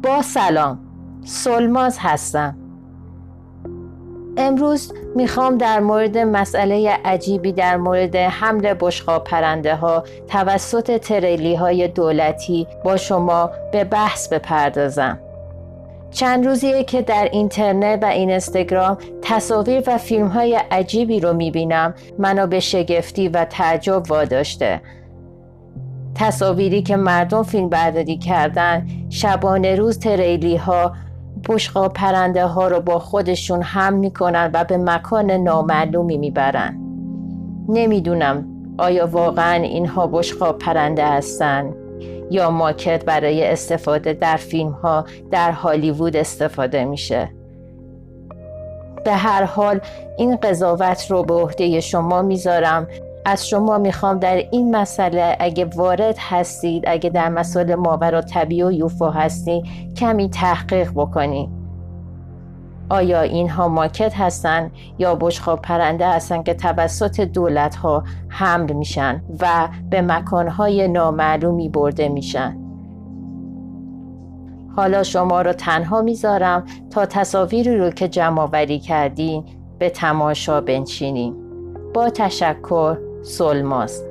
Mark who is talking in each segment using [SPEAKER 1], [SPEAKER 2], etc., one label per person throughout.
[SPEAKER 1] با سلام، سلماز هستم. امروز میخوام در مورد مسئله عجیبی در مورد حمل بشقاب پرنده ها توسط تریلی های دولتی با شما به بحث بپردازم. چند روزیه که در اینترنت و اینستاگرام تصاویر و فیلم های عجیبی رو میبینم منو به شگفتی و تعجب واداشته. تصاویری که مردم فیلم برداری کردن، شبانه روز تریلی ها بشقاب پرنده ها رو با خودشون حمل میکنن و به مکان نامعلومی میبرن. نمیدونم آیا واقعا اینها بشقاب پرنده هستن یا ماکت برای استفاده در فیلم ها در هالیوود استفاده میشه. به هر حال این قضاوت رو به عهده شما میذارم. از شما میخوام در این مسئله اگه وارد هستید، اگه در مسائل ماوراءطبیعه و یوفو هستید، کمی تحقیق بکنید. آیا اینها ماکت هستن یا بشقاب پرنده هستن که توسط دولت ها حمل میشن و به مکانهای نامعلومی برده میشن؟ حالا شما رو تنها میذارم تا تصاویری رو که جمع آوری کردین به تماشا بنشینیم. با تشکر، سلماز.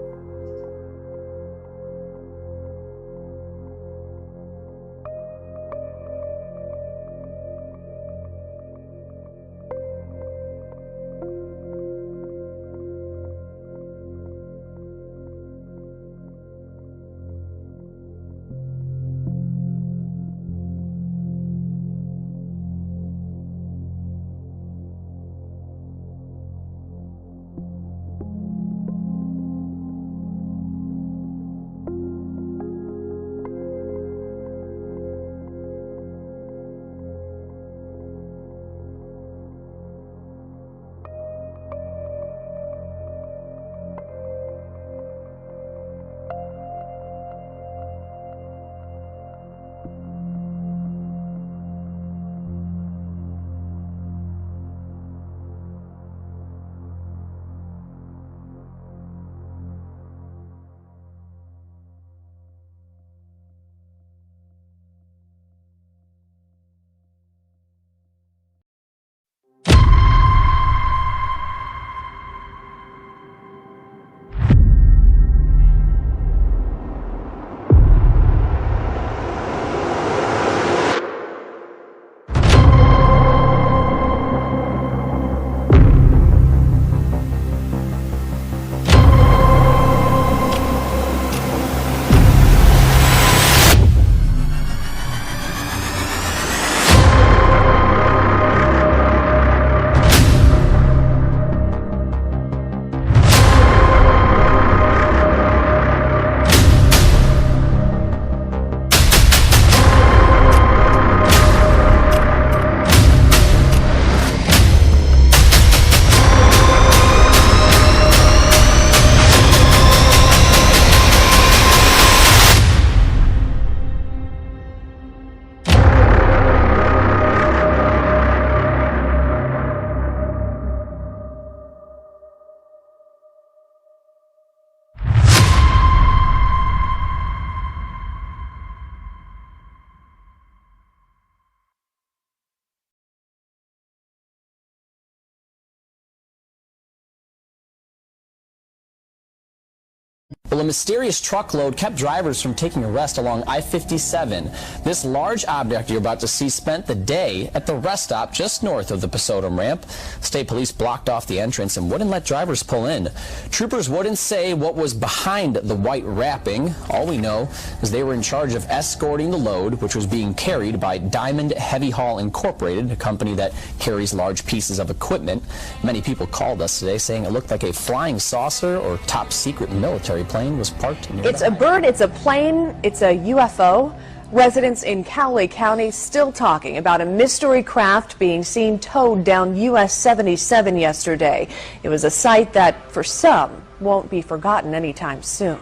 [SPEAKER 2] Well, a mysterious truckload kept drivers from taking a rest along I-57. This large object you're about to see spent the day at the rest stop just north of the Pasodum ramp. State police blocked off the entrance and wouldn't let drivers pull in. Troopers wouldn't say what was behind the white wrapping. All we know is they were in charge of escorting the load, which was being carried by Diamond Heavy Haul Incorporated, a company that carries large pieces of equipment. Many people called us today saying it looked like a flying saucer or top secret military plane was parked nearby.
[SPEAKER 3] It's a bird, it's a plane, it's a UFO. Residents in Cowley County still talking about a mystery craft being seen towed down US 77 yesterday. It was a sight that, for some, won't be forgotten anytime soon.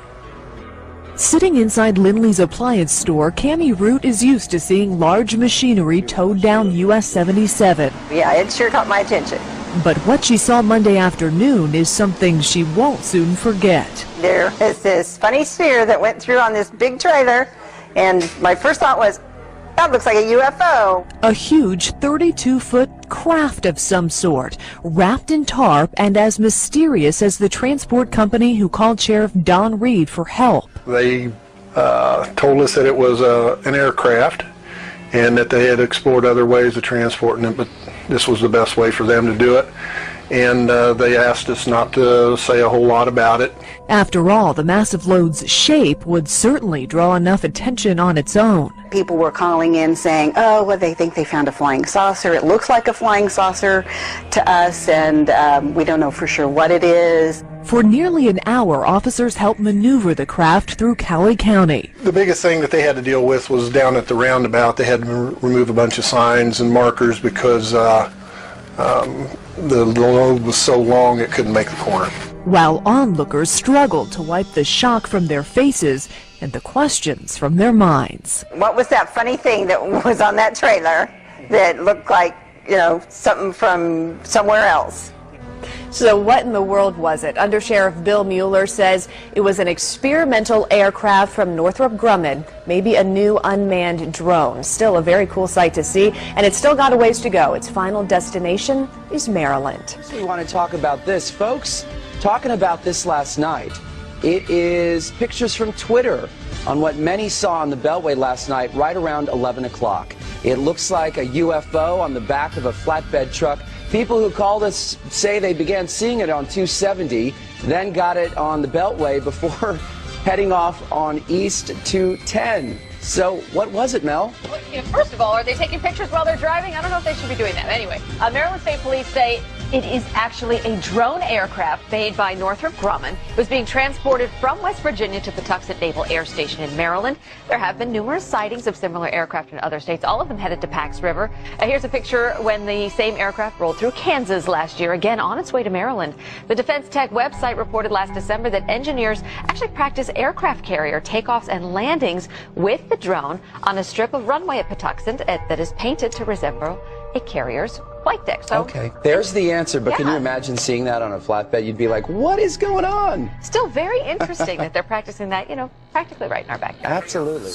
[SPEAKER 4] Sitting inside Lindley's appliance store, Cammie Root is used to seeing large machinery towed down US 77.
[SPEAKER 5] Yeah, it sure caught my attention.
[SPEAKER 4] But what she saw Monday afternoon is something she won't soon forget.
[SPEAKER 5] There was this funny sphere that went through on this big trailer, and my first thought was, That looks like a UFO.
[SPEAKER 4] A huge 32-foot craft of some sort, wrapped in tarp and as mysterious as the transport company who called Sheriff Don Reed for help.
[SPEAKER 6] They told us that it was an aircraft and that they had explored other ways of transporting it, but this was the best way for them to do it. And they asked us not to say a whole lot about it.
[SPEAKER 4] After all, the massive load's shape would certainly draw enough attention on its own.
[SPEAKER 5] People were calling in saying, oh, well, they think they found a flying saucer. It looks like a flying saucer to us, and we don't know for sure what it is.
[SPEAKER 4] For nearly an hour, officers helped maneuver the craft through Cowley County.
[SPEAKER 6] The biggest thing that they had to deal with was down at the roundabout. They had to remove a bunch of signs and markers because the load was so long it couldn't make the corner.
[SPEAKER 4] While onlookers struggled to wipe the shock from their faces and the questions from their minds.
[SPEAKER 5] What was that funny thing that was on that trailer that looked like, you know, something from somewhere else?
[SPEAKER 3] So what in the world was it? Under Sheriff Bill Mueller says it was an experimental aircraft from Northrop Grumman, maybe a new unmanned drone. Still a very cool sight to see, and it's still got a ways to go. Its final destination is Maryland.
[SPEAKER 7] We want to talk about this, folks. Talking about this last night. It is pictures from Twitter on what many saw on the Beltway last night right around 11 o'clock. It looks like a UFO on the back of a flatbed truck. People who called us say they began seeing it on 270, then got it on the Beltway before heading off on East 210. So what was it, Mel?
[SPEAKER 8] Well, first of all, are they taking pictures while they're driving? I don't know if they should be doing that. Anyway, Maryland State Police say it is actually a drone aircraft made by Northrop Grumman. It was being transported from West Virginia to Patuxent Naval Air Station in Maryland. There have been numerous sightings of similar aircraft in other states, all of them headed to Pax River. Here's a picture when the same aircraft rolled through Kansas last year, again on its way to Maryland. The Defense Tech website reported last December that engineers actually practice aircraft carrier takeoffs and landings with the drone on a strip of runway at Patuxent that is painted to resemble a carrier's flight deck. So
[SPEAKER 7] okay, there's the answer, but
[SPEAKER 8] yeah.
[SPEAKER 7] Can you imagine seeing that on a flatbed? You'd be like, what is going on?
[SPEAKER 8] Still very interesting that they're practicing that, you know, practically right in our backyard.
[SPEAKER 7] Absolutely.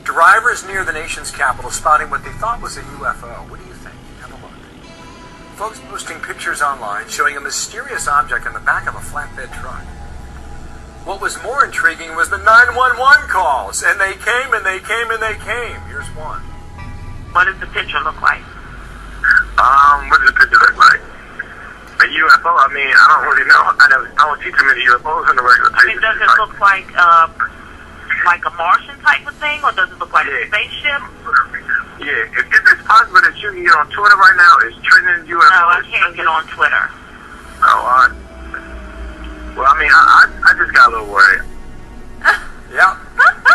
[SPEAKER 9] Drivers near the nation's capital spotting what they thought was a UFO. What do you think? Have a look. Folks posting pictures online showing a mysterious object in the back of a flatbed truck. What was more intriguing was the 911 calls, and they came and they came and they came. Here's one.
[SPEAKER 10] What does the picture look like? What does the picture look like? A UFO? I mean, I don't really know. I don't see too many UFOs in the regular I mean, does it look like a Martian type of thing, or does it look like a spaceship?
[SPEAKER 9] Yeah, if it's possible that you can get on Twitter right now, it's trending UFO.
[SPEAKER 10] No, I can't get on Twitter.
[SPEAKER 9] Oh, well, I mean, I just got a little worried. Yeah,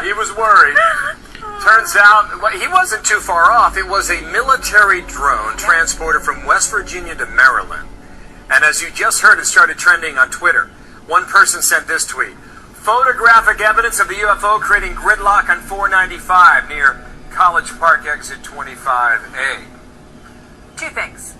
[SPEAKER 9] he was worried. Turns out, he wasn't too far off. It was a military drone transported from West Virginia to Maryland. And as you just heard, it started trending on Twitter. One person sent this tweet. Photographic evidence of the UFO creating gridlock on 495 near College Park exit 25A.
[SPEAKER 11] Two things.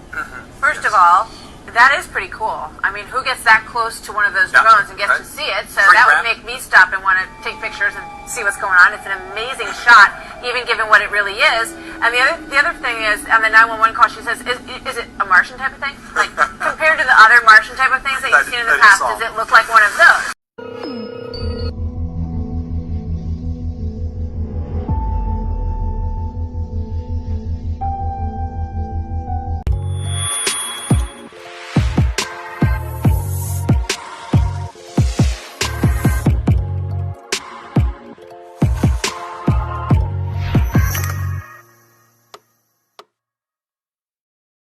[SPEAKER 11] First of all, that is pretty cool. I mean, who gets that close to one of those drones and gets to see it? So that would make me stop and want to take pictures and see what's going on. It's an amazing shot, even given what it really is. And the other thing is, on the 911 call, she says, is it a Martian type of thing? Like, compared to the other Martian type of things that you've seen in the past, does it look like one of those?